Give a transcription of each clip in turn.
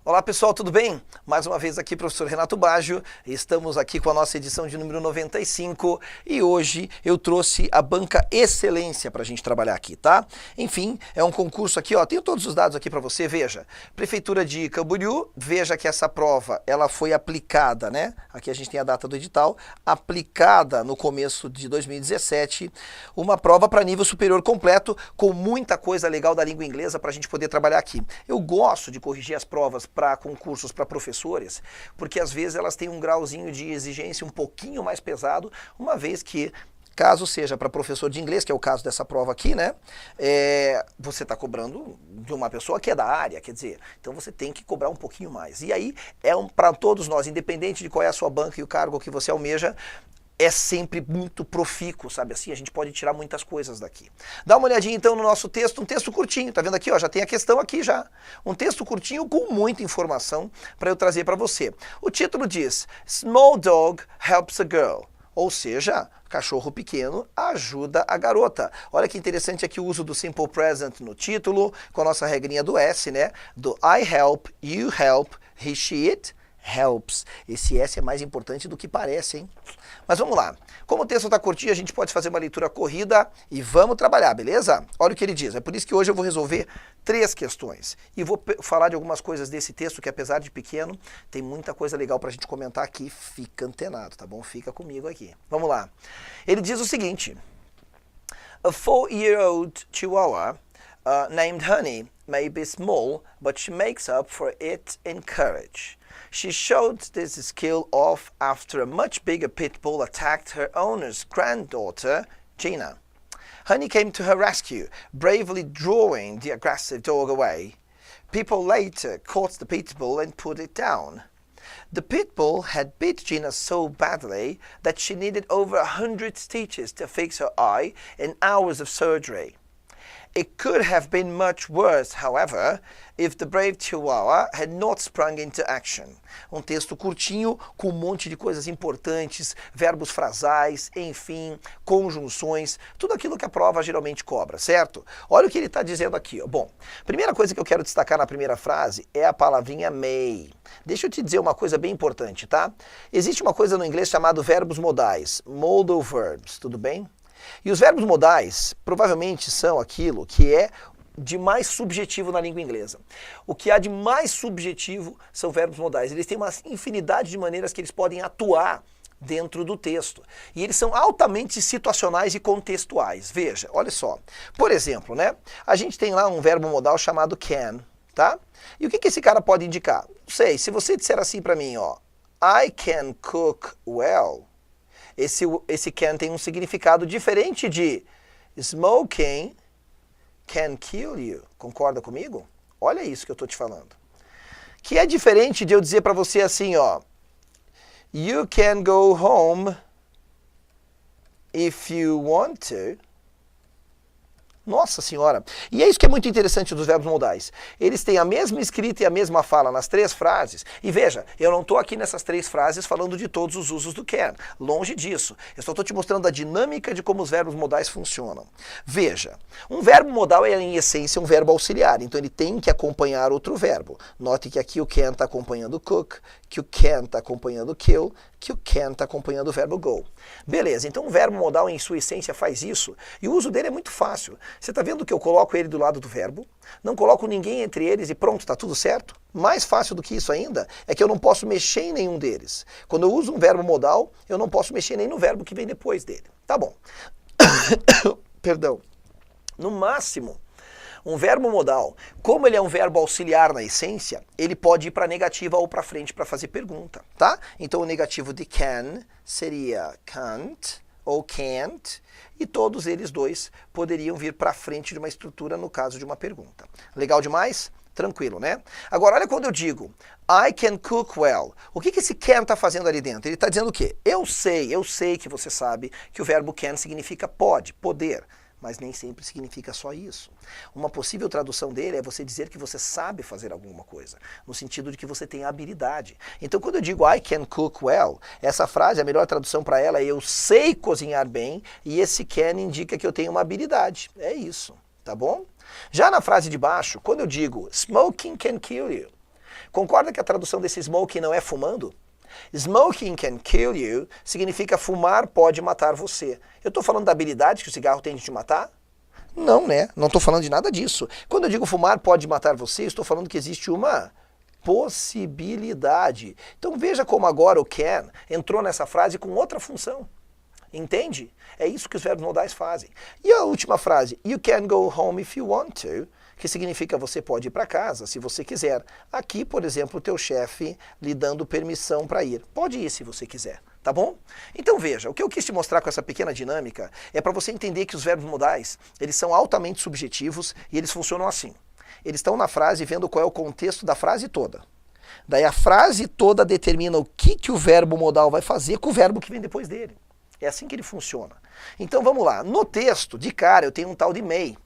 Olá pessoal, tudo bem? Mais uma vez aqui, professor Renato Baggio. Estamos aqui com a nossa edição de número 95 e hoje eu trouxe a banca Excelência para a gente trabalhar aqui, tá? Enfim, é um concurso aqui, ó, tenho todos os dados aqui para você, veja. Prefeitura de Camboriú, veja que essa prova, ela foi aplicada, né? Aqui a gente tem a data do edital, aplicada no começo de 2017, uma prova para nível superior completo, com muita coisa legal da língua inglesa para a gente poder trabalhar aqui. Eu gosto de corrigir as provas para concursos para professores, porque às vezes elas têm um grauzinho de exigência um pouquinho mais pesado, uma vez que, caso seja para professor de inglês, que é o caso dessa prova aqui, né, você está cobrando de uma pessoa que é da área, quer dizer, então você tem que cobrar um pouquinho mais. E aí, para todos nós, independente de qual é a sua banca e o cargo que você almeja, é sempre muito profícuo, sabe assim? A gente pode tirar muitas coisas daqui. Dá uma olhadinha então no nosso texto, um texto curtinho, tá vendo aqui, ó, já tem a questão aqui já. Um texto curtinho com muita informação para eu trazer para você. O título diz, Small Dog Helps a Girl, ou seja, cachorro pequeno ajuda a garota. Olha que interessante aqui o uso do Simple Present no título, com a nossa regrinha do S, né? Do I help, you help, he, she, it, helps. Esse S é mais importante do que parece, hein? Mas vamos lá. Como o texto está curtinho, a gente pode fazer uma leitura corrida e vamos trabalhar, beleza? Olha o que ele diz. É por isso que hoje eu vou resolver 3 questões. E vou falar de algumas coisas desse texto que, apesar de pequeno, tem muita coisa legal para a gente comentar aqui. Fica antenado, tá bom? Fica comigo aqui. Vamos lá. Ele diz o seguinte. A 4-year-old Chihuahua named Honey may be small, but she makes up for it in courage. She showed this skill off after a much bigger pit bull attacked her owner's granddaughter, Gina. Honey came to her rescue, bravely drawing the aggressive dog away. People later caught the pit bull and put it down. The pit bull had bit Gina so badly that she needed over 100 stitches to fix her eye and hours of surgery. It could have been much worse, however, if the brave Chihuahua had not sprung into action. Um texto curtinho, com um monte de coisas importantes, verbos frasais, enfim, conjunções, tudo aquilo que a prova geralmente cobra, certo? Olha o que ele está dizendo aqui, ó. Bom, primeira coisa que eu quero destacar na primeira frase é a palavrinha may. Deixa eu te dizer uma coisa bem importante, tá? Existe uma coisa no inglês chamada verbos modais, modal verbs, tudo bem? E os verbos modais provavelmente são aquilo que é de mais subjetivo na língua inglesa. O que há de mais subjetivo são verbos modais. Eles têm uma infinidade de maneiras que eles podem atuar dentro do texto. E eles são altamente situacionais e contextuais. Veja, olha só. Por exemplo, né? A gente tem lá um verbo modal chamado can, tá? E o que esse cara pode indicar? Não sei, se você disser assim para mim, ó, I can cook well, esse can tem um significado diferente de smoking can kill you. Concorda comigo? Olha isso que eu estou te falando. Que é diferente de eu dizer para você assim, ó, you can go home if you want to. Nossa senhora! E é isso que é muito interessante dos verbos modais. Eles têm a mesma escrita e a mesma fala nas 3 frases. E veja, eu não estou aqui nessas 3 frases falando de todos os usos do can. Longe disso. Eu só estou te mostrando a dinâmica de como os verbos modais funcionam. Veja, um verbo modal é em essência um verbo auxiliar. Então ele tem que acompanhar outro verbo. Note que aqui o can está acompanhando cook, que o can está acompanhando kill, que o can está acompanhando o verbo go. Beleza, então o verbo modal em sua essência faz isso. E o uso dele é muito fácil. Você está vendo que eu coloco ele do lado do verbo, não coloco ninguém entre eles e pronto, está tudo certo? Mais fácil do que isso ainda é que eu não posso mexer em nenhum deles. Quando eu uso um verbo modal, eu não posso mexer nem no verbo que vem depois dele. Tá bom. Perdão. No máximo, um verbo modal, como ele é um verbo auxiliar na essência, ele pode ir para a negativa ou para frente para fazer pergunta, tá? Então o negativo de can seria can't ou can't, e todos eles dois poderiam vir para frente de uma estrutura no caso de uma pergunta. Legal demais? Tranquilo, né? Agora, olha quando eu digo I can cook well. O que esse can está fazendo ali dentro? Ele está dizendo o quê? Eu sei que você sabe que o verbo can significa pode, poder. Mas nem sempre significa só isso. Uma possível tradução dele é você dizer que você sabe fazer alguma coisa, no sentido de que você tem habilidade. Então, quando eu digo I can cook well, essa frase, a melhor tradução para ela é eu sei cozinhar bem, e esse can indica que eu tenho uma habilidade. É isso, tá bom? Já na frase de baixo, quando eu digo smoking can kill you, Concorda que a tradução desse smoking não é fumando? Smoking can kill you significa fumar pode matar você. Eu estou falando da habilidade que o cigarro tem de te matar? Não, né? Não estou falando de nada disso. Quando eu digo fumar pode matar você, eu estou falando que existe uma possibilidade. Então veja como agora o can entrou nessa frase com outra função. Entende? É isso que os verbos modais fazem. E a última frase, you can go home if you want to, que significa você pode ir para casa se você quiser. Aqui, por exemplo, o teu chefe lhe dando permissão para ir. Pode ir se você quiser, tá bom? Então veja, o que eu quis te mostrar com essa pequena dinâmica é para você entender que os verbos modais, eles são altamente subjetivos e eles funcionam assim. Eles estão na frase vendo qual é o contexto da frase toda. Daí a frase toda determina o que o verbo modal vai fazer com o verbo que vem depois dele. É assim que ele funciona. Então vamos lá. No texto, de cara, eu tenho um tal de may.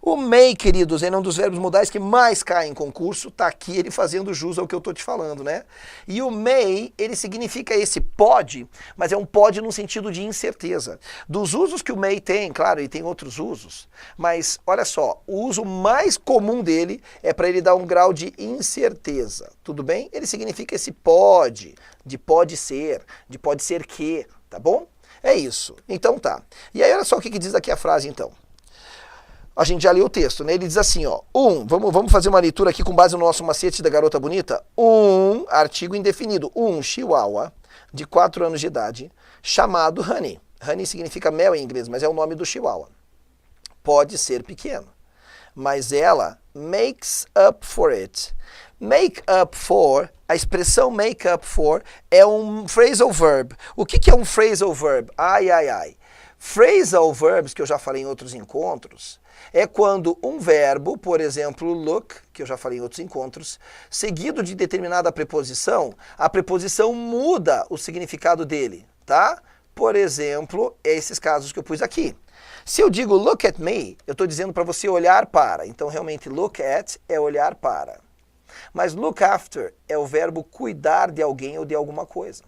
O may, queridos, é um dos verbos modais que mais cai em concurso. Tá aqui ele fazendo jus ao que eu tô te falando, né? E o may, ele significa esse pode, mas é um pode no sentido de incerteza. Dos usos que o may tem, claro, ele tem outros usos, mas olha só, o uso mais comum dele é para ele dar um grau de incerteza. Tudo bem? Ele significa esse pode, de pode ser que, tá bom? É isso. Então tá. E aí olha só o que diz aqui a frase então. A gente já leu o texto, né? Ele diz assim, ó. Vamos fazer uma leitura aqui com base no nosso macete da garota bonita. Artigo indefinido. Chihuahua, de 4 anos de idade, chamado Honey. Honey significa mel em inglês, mas é o nome do Chihuahua. Pode ser pequeno, mas ela makes up for it. Make up for, a expressão make up for é um phrasal verb. O que é um phrasal verb? Phrasal verbs, que eu já falei em outros encontros, é quando um verbo, por exemplo, look, que eu já falei em outros encontros, seguido de determinada preposição, a preposição muda o significado dele, tá? Por exemplo, esses casos que eu pus aqui. Se eu digo look at me, eu estou dizendo para você olhar para. Então, realmente, look at é olhar para. Mas look after é o verbo cuidar de alguém ou de alguma coisa.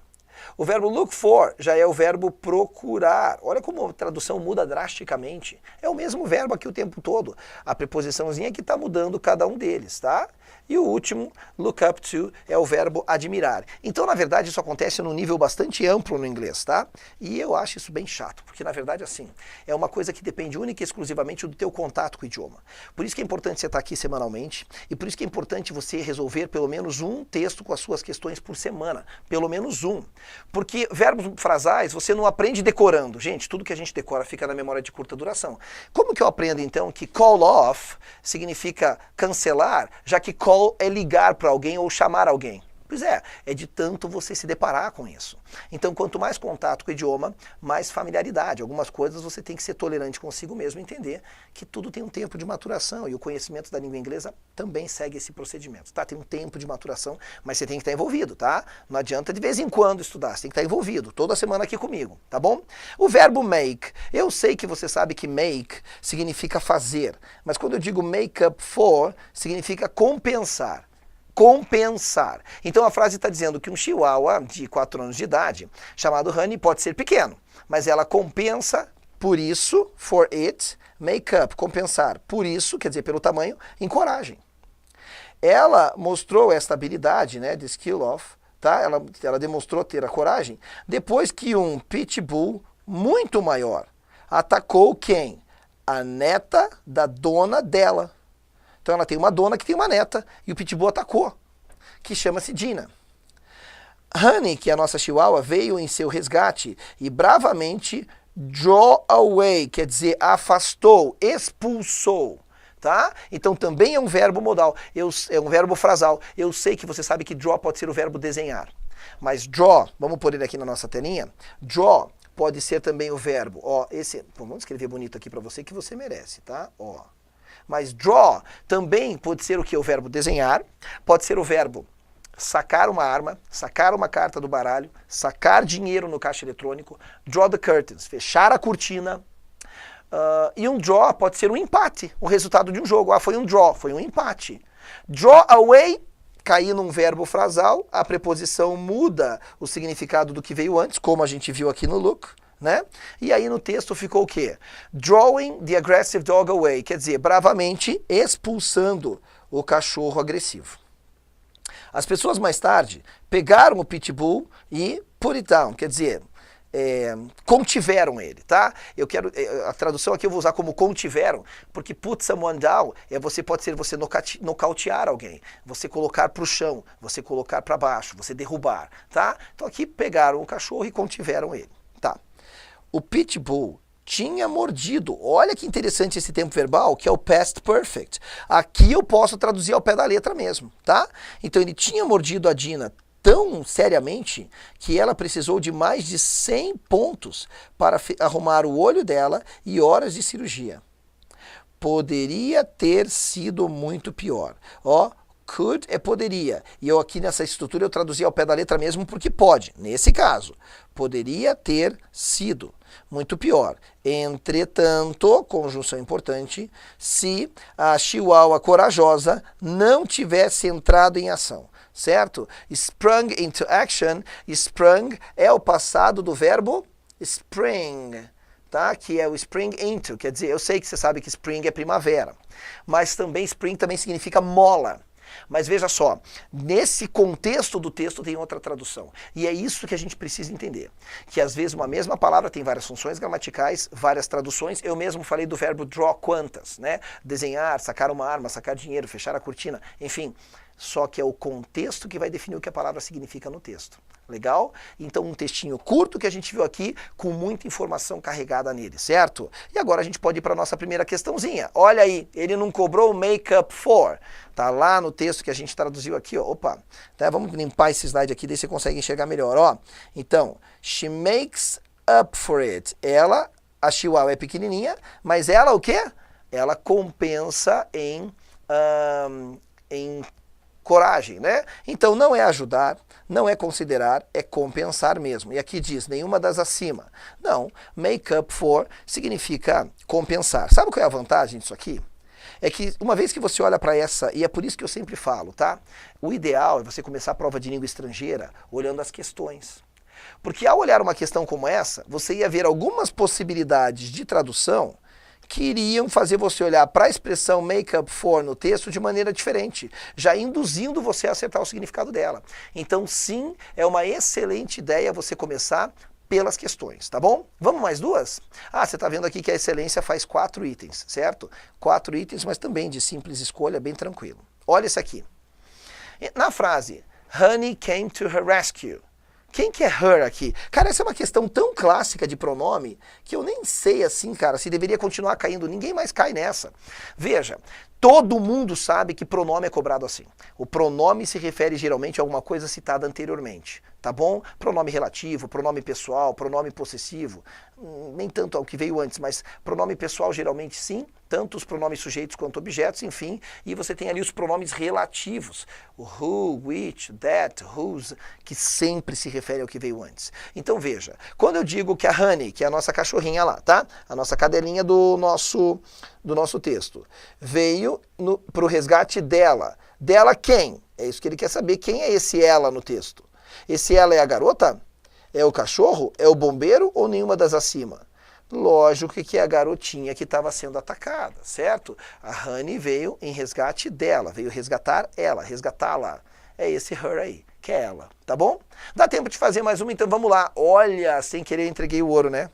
O verbo look for já é o verbo procurar. Olha como a tradução muda drasticamente. É o mesmo verbo aqui o tempo todo. A preposiçãozinha que está mudando cada um deles, tá? E o último, look up to, é o verbo admirar. Então, na verdade, isso acontece num nível bastante amplo no inglês, tá? E eu acho isso bem chato, porque, na verdade, assim, é uma coisa que depende única e exclusivamente do teu contato com o idioma. Por isso que é importante você estar aqui semanalmente, e por isso que é importante você resolver pelo menos um texto com as suas questões por semana. Pelo menos um. Porque verbos frasais você não aprende decorando. Gente, tudo que a gente decora fica na memória de curta duração. Como que eu aprendo, então, que call off significa cancelar, já que call é ligar para alguém ou chamar alguém? Pois é de tanto você se deparar com isso. Então, quanto mais contato com o idioma, mais familiaridade. Algumas coisas você tem que ser tolerante consigo mesmo e entender que tudo tem um tempo de maturação e o conhecimento da língua inglesa também segue esse procedimento, tá? Tem um tempo de maturação, mas você tem que estar envolvido, tá? Não adianta de vez em quando estudar, você tem que estar envolvido, toda semana aqui comigo, tá bom? O verbo make, eu sei que você sabe que make significa fazer, mas quando eu digo make up for, significa compensar. Compensar. Então a frase está dizendo que um chihuahua de 4 anos de idade, chamado Honey, pode ser pequeno, mas ela compensa, por isso, for it, make up, compensar. Por isso, quer dizer, pelo tamanho, em coragem. Ela mostrou essa habilidade, né, de skill of, tá? Ela demonstrou ter a coragem, depois que um pitbull muito maior atacou quem? A neta da dona dela. Então ela tem uma dona que tem uma neta e o pitbull atacou, que chama-se Dina. Honey, que é a nossa chihuahua, veio em seu resgate e bravamente draw away, quer dizer, afastou, expulsou. Tá? Então também é um verbo modal, é um verbo frasal. Eu sei que você sabe que draw pode ser o verbo desenhar, mas draw, vamos pôr ele aqui na nossa telinha, draw pode ser também o verbo, ó, vamos escrever bonito aqui para você que você merece, tá? Ó. Mas draw também pode ser o que? O verbo desenhar, pode ser o verbo sacar uma arma, sacar uma carta do baralho, sacar dinheiro no caixa eletrônico, draw the curtains, fechar a cortina. E um draw pode ser um empate, o resultado de um jogo. Ah, foi um draw, foi um empate. Draw away, cair num verbo frasal, a preposição muda o significado do que veio antes, como a gente viu aqui no look. Né? E aí no texto ficou o quê? Drawing the aggressive dog away, quer dizer, bravamente expulsando o cachorro agressivo. As pessoas mais tarde pegaram o pitbull e put it down, quer dizer, contiveram ele, tá? A tradução aqui eu vou usar como contiveram, porque put someone down pode ser você nocautear alguém, você colocar para o chão, você colocar para baixo, você derrubar, tá? Então aqui pegaram o cachorro e contiveram ele, tá? O pitbull tinha mordido, olha que interessante esse tempo verbal, que é o past perfect. Aqui eu posso traduzir ao pé da letra mesmo, tá? Então ele tinha mordido a Dina tão seriamente que ela precisou de mais de 100 pontos para arrumar o olho dela e horas de cirurgia. Poderia ter sido muito pior. Ó, could é poderia. E eu aqui nessa estrutura eu traduzi ao pé da letra mesmo porque pode. Nesse caso, poderia ter sido muito pior. Entretanto, conjunção importante, se a Chihuahua corajosa não tivesse entrado em ação. Certo? Sprung into action. Sprung é o passado do verbo spring, tá? Que é o spring into. Quer dizer, eu sei que você sabe que spring é primavera, mas também spring também significa mola. Mas veja só, nesse contexto do texto tem outra tradução. E é isso que a gente precisa entender. Que às vezes uma mesma palavra tem várias funções gramaticais, várias traduções. Eu mesmo falei do verbo draw quantas, né? Desenhar, sacar uma arma, sacar dinheiro, fechar a cortina, enfim. Só que é o contexto que vai definir o que a palavra significa no texto. Legal? Então um textinho curto que a gente viu aqui com muita informação carregada nele, certo? E agora a gente pode ir para a nossa primeira questãozinha. Olha aí, ele não cobrou make up for. Tá lá no texto que a gente traduziu aqui, ó. Opa, tá, vamos limpar esse slide aqui, daí você consegue enxergar melhor, ó. Então, she makes up for it. Ela, a Chihuahua é pequenininha, mas ela o quê? Ela compensa em coragem, né? Então não é ajudar, não é considerar, é compensar mesmo. E aqui diz, nenhuma das acima. Não, make up for significa compensar. Sabe qual é a vantagem disso aqui? É que uma vez que você olha para essa, e é por isso que eu sempre falo, tá? O ideal é você começar a prova de língua estrangeira olhando as questões. Porque ao olhar uma questão como essa, você ia ver algumas possibilidades de tradução que iriam fazer você olhar para a expressão make up for no texto de maneira diferente, já induzindo você a acertar o significado dela. Então, sim, é uma excelente ideia você começar pelas questões, tá bom? Vamos mais duas? Ah, você está vendo aqui que a excelência faz 4 itens, certo? 4 itens, mas também de simples escolha, bem tranquilo. Olha isso aqui. Na frase, Honey came to her rescue. Quem que é her aqui? Cara, essa é uma questão tão clássica de pronome que eu nem sei assim, cara, se deveria continuar caindo. Ninguém mais cai nessa. Veja, todo mundo sabe que pronome é cobrado assim. O pronome se refere geralmente a alguma coisa citada anteriormente, tá bom? Pronome relativo, pronome pessoal, pronome possessivo, nem tanto ao que veio antes, mas pronome pessoal geralmente sim, tanto os pronomes sujeitos quanto objetos, enfim, e você tem ali os pronomes relativos, o who, which, that, whose, que sempre se refere ao que veio antes. Então veja, quando eu digo que a Honey, que é a nossa cachorrinha lá, tá? A nossa cadelinha do nosso texto, veio para o resgate dela. Dela quem? É isso que ele quer saber, quem é esse ela no texto? Esse ela é a garota? É o cachorro? É o bombeiro ou nenhuma das acima? Lógico que é a garotinha que estava sendo atacada, certo? A Honey veio em resgate dela, veio resgatar ela, resgatá-la. É esse her aí, que é ela, tá bom? Dá tempo de fazer mais uma, então vamos lá. Olha, sem querer eu entreguei o ouro, né?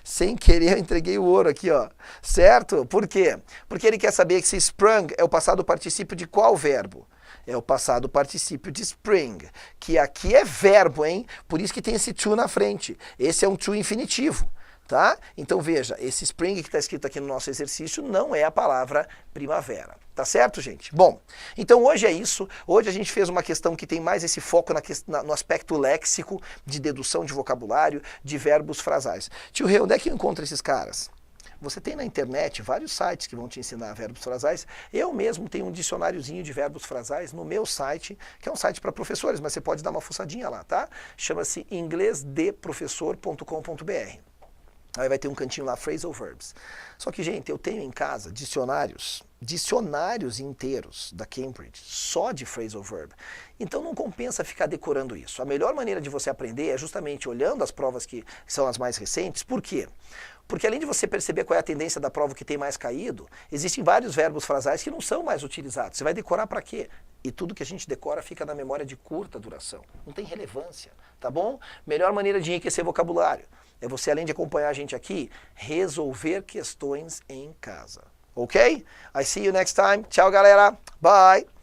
Sem querer eu entreguei o ouro aqui, ó. Certo? Por quê? Porque ele quer saber que se sprung é o passado particípio de qual verbo? É o passado particípio de spring, que aqui é verbo, hein? Por isso que tem esse to na frente. Esse é um to infinitivo, tá? Então veja, esse spring que está escrito aqui no nosso exercício não é a palavra primavera. Tá certo, gente? Bom, então hoje é isso. Hoje a gente fez uma questão que tem mais esse foco no aspecto léxico, de dedução de vocabulário, de verbos frasais. Tio Rei, onde é que eu encontro esses caras? Você tem na internet vários sites que vão te ensinar verbos frasais. Eu mesmo tenho um dicionáriozinho de verbos frasais no meu site, que é um site para professores, mas você pode dar uma fuçadinha lá, tá? Chama-se inglesdeprofessor.com.br. Aí vai ter um cantinho lá, phrasal verbs. Só que, gente, eu tenho em casa dicionários dicionários inteiros da Cambridge só de phrasal verb. Então não compensa ficar decorando isso. A melhor maneira de você aprender é justamente olhando as provas que são as mais recentes. Por quê? Porque além de você perceber qual é a tendência da prova que tem mais caído, existem vários verbos frasais que não são mais utilizados. Você vai decorar para quê? E tudo que a gente decora fica na memória de curta duração. Não tem relevância, tá bom? Melhor maneira de enriquecer vocabulário é você, além de acompanhar a gente aqui, resolver questões em casa. Ok? I see you next time. Tchau, galera. Bye.